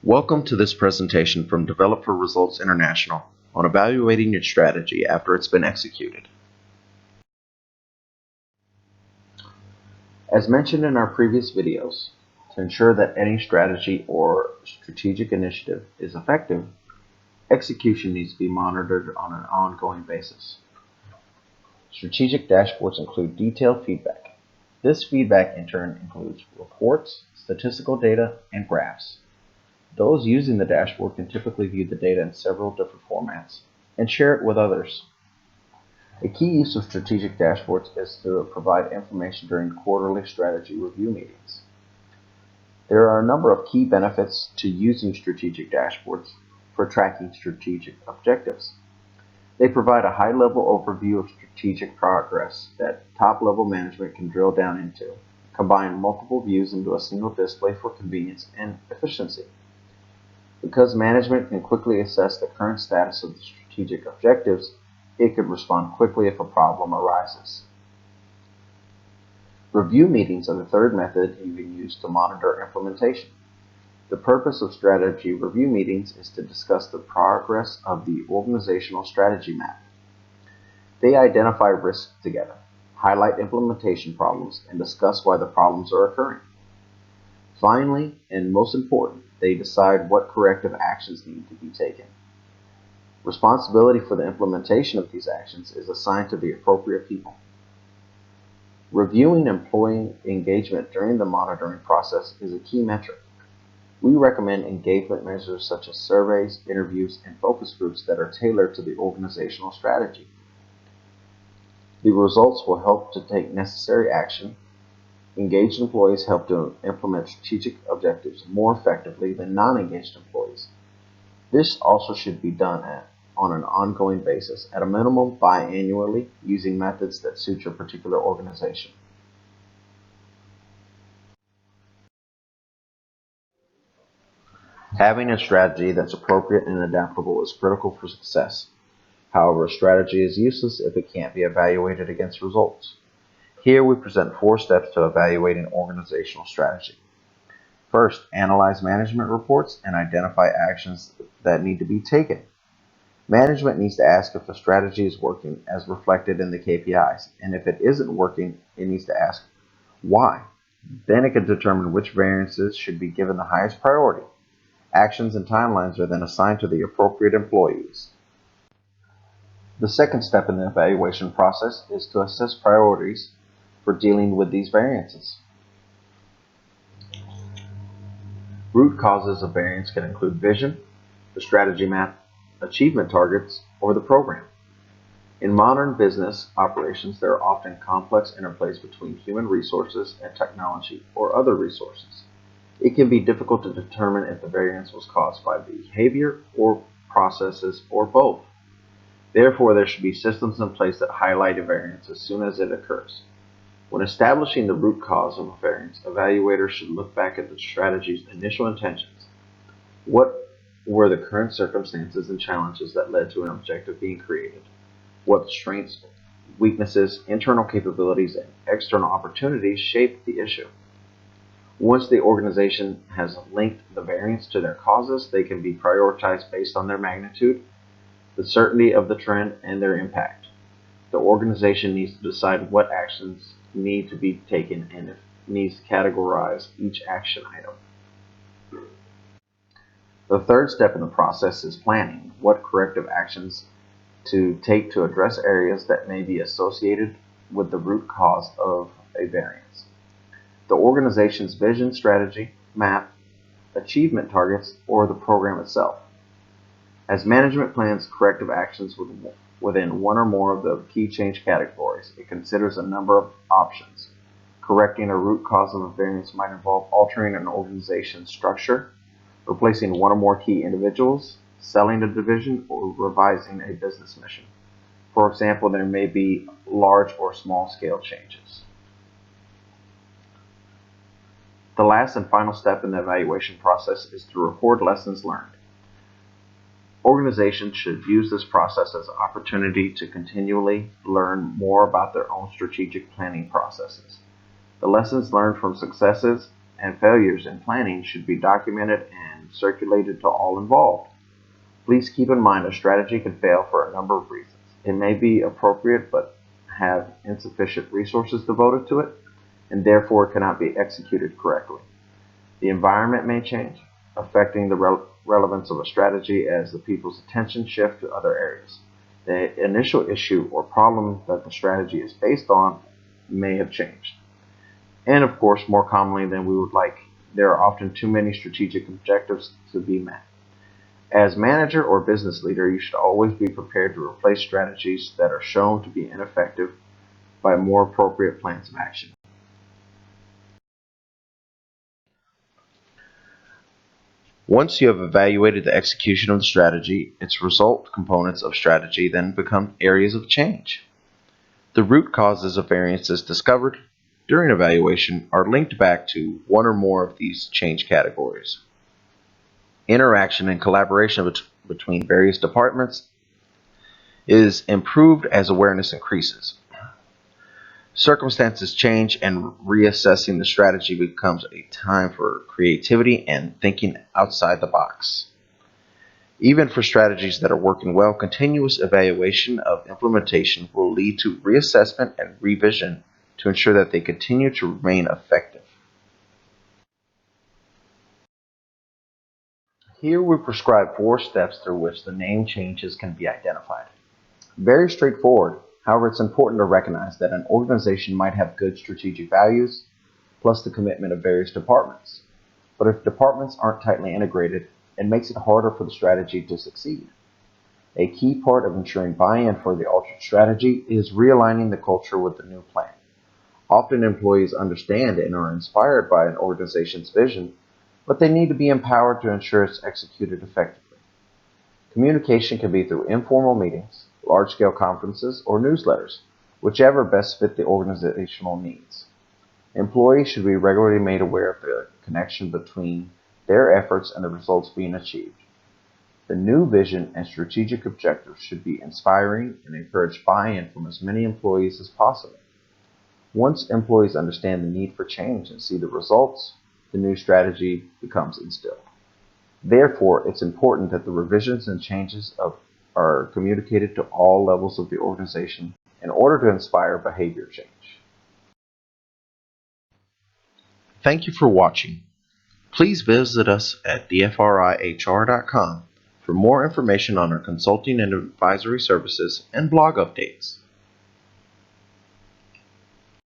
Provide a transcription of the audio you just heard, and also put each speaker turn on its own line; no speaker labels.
Welcome to this presentation from Develop for Results International on evaluating your strategy after it's been executed. As mentioned in our previous videos, to ensure that any strategy or strategic initiative is effective, execution needs to be monitored on an ongoing basis. Strategic dashboards include detailed feedback. This feedback in turn includes reports, statistical data, and graphs. Those using the dashboard can typically view the data in several different formats and share it with others. A key use of strategic dashboards is to provide information during quarterly strategy review meetings. There are a number of key benefits to using strategic dashboards for tracking strategic objectives. They provide a high-level overview of strategic progress that top-level management can drill down into, combine multiple views into a single display for convenience and efficiency. Because management can quickly assess the current status of the strategic objectives, it could respond quickly if a problem arises. Review meetings are the third method you can use to monitor implementation. The purpose of strategy review meetings is to discuss the progress of the organizational strategy map. They identify risks together, highlight implementation problems, and discuss why the problems are occurring. Finally, and most important, they decide what corrective actions need to be taken. Responsibility for the implementation of these actions is assigned to the appropriate people. Reviewing employee engagement during the monitoring process is a key metric. We recommend engagement measures such as surveys, interviews, and focus groups that are tailored to the organizational strategy. The results will help to take necessary action. Engaged employees help to implement strategic objectives more effectively than non-engaged employees. This also should be done on an ongoing basis, at a minimum biannually, using methods that suit your particular organization. Having a strategy that's appropriate and adaptable is critical for success. However, a strategy is useless if it can't be evaluated against results. Here we present 4 steps to evaluating organizational strategy. First, analyze management reports and identify actions that need to be taken. Management needs to ask if the strategy is working as reflected in the KPIs, and if it isn't working, it needs to ask why. Then it can determine which variances should be given the highest priority. Actions and timelines are then assigned to the appropriate employees. The second step in the evaluation process is to assess priorities for dealing with these variances. Root causes of variance can include vision, the strategy map, achievement targets, or the program. In modern business operations, there are often complex interplays between human resources and technology or other resources. It can be difficult to determine if the variance was caused by behavior or processes or both. Therefore, there should be systems in place that highlight a variance as soon as it occurs. When establishing the root cause of a variance, evaluators should look back at the strategy's initial intentions. What were the current circumstances and challenges that led to an objective being created? What strengths, weaknesses, internal capabilities, and external opportunities shaped the issue? Once the organization has linked the variance to their causes, they can be prioritized based on their magnitude, the certainty of the trend, and their impact. The organization needs to decide what actions need to be taken and if needs to categorize each action item. The third step in the process is planning what corrective actions to take to address areas that may be associated with the root cause of a variance. The organization's vision, strategy, map, achievement targets, or the program itself. As management plans corrective actions within one or more of the key change categories, it considers a number of options. Correcting a root cause of a variance might involve altering an organization's structure, replacing one or more key individuals, selling a division, or revising a business mission. For example, there may be large or small scale changes. The last and final step in the evaluation process is to record lessons learned. Organizations should use this process as an opportunity to continually learn more about their own strategic planning processes. The lessons learned from successes and failures in planning should be documented and and circulated to all involved. Please keep in mind a strategy can fail for a number of reasons. It may be appropriate but have insufficient resources devoted to it, and therefore cannot be executed correctly. The environment may change, affecting the relevance of a strategy as the people's attention shift to other areas. The initial issue or problem that the strategy is based on may have changed. And of course, more commonly than we would like, there are often too many strategic objectives to be met. As manager or business leader, you should always be prepared to replace strategies that are shown to be ineffective by more appropriate plans of action. Once you have evaluated the execution of the strategy, its result components of strategy then become areas of change. The root causes of variances discovered during evaluation are linked back to one or more of these change categories. Interaction and collaboration between various departments is improved as awareness increases. Circumstances change and reassessing the strategy becomes a time for creativity and thinking outside the box. Even for strategies that are working well, continuous evaluation of implementation will lead to reassessment and revision to ensure that they continue to remain effective. Here we prescribe 4 steps through which the name changes can be identified. Very straightforward. However, it's important to recognize that an organization might have good strategic values, plus the commitment of various departments. But if departments aren't tightly integrated, it makes it harder for the strategy to succeed. A key part of ensuring buy-in for the altered strategy is realigning the culture with the new plan. Often employees understand and are inspired by an organization's vision, but they need to be empowered to ensure it's executed effectively. Communication can be through informal meetings, large-scale conferences, or newsletters, whichever best fit the organizational needs. Employees should be regularly made aware of the connection between their efforts and the results being achieved. The new vision and strategic objectives should be inspiring and encourage buy-in from as many employees as possible. Once employees understand the need for change and see the results, the new strategy becomes instilled. Therefore, it's important that the revisions and changes are communicated to all levels of the organization in order to inspire behavior change. Thank you for watching. Please visit us at DFRIHR.com for more information on our consulting and advisory services and blog updates.